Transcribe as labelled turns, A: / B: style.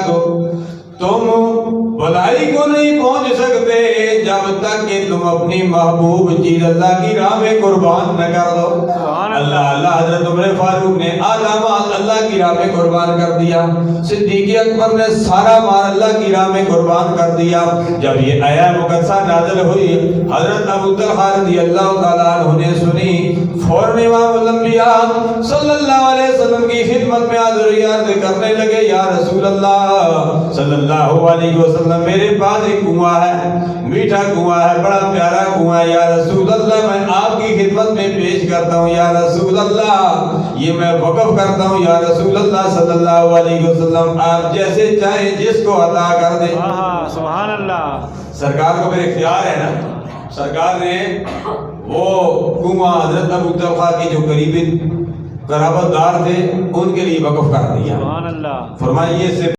A: को तुम भलाई को नहीं पहुंच सकते जब तक कि तुम अपनी महबूब चीज अल्लाह की राह में कुर्बान न कर दो। अल्लाह हजरत उमर फारूक ने आला माल अल्लाह की राह में कुर्बान कर दिया। सिद्दीक अकबर ने सारा माल अल्लाह की राह में कुर्बान कर दिया। जब ये आया मुकद्दसा नाज़िल हुई, हजरत अबू तलहा रज़ियल्लाहु ताला अन्हु ने सुनी, फौरन इमामुल अंबिया सल्लल्लाहु अलैहि वसल्लम की खिदमत में अर्ज़ करने लगे, या रसूल अल्लाह सल्लल्लाहु अलैहि वसल्लम, मेरे पास एक कुआं है, मीठा कुआं है, बड़ा प्यारा कुआं है, या रसूल अल्लाह मैं आपकी खिदमत में पेश करता हूँ, या रसूल अल्लाह ये मैं वक़्फ़ करता हूँ, या रसूल अल्लाह सल्लल्लाहु अलैहि वसल्लम आप जैसे चाहे जिसको अता कर दे।
B: सुभान अल्लाह।
A: सरकार को फिर इख्तियार है ना, सरकार ने वो कुआं हजरत अबू तलहा के जो करीबी कराबतदार थे उनके लिए वक़्फ़ कर दिया।
B: सुभान अल्लाह।
A: फरमाइए से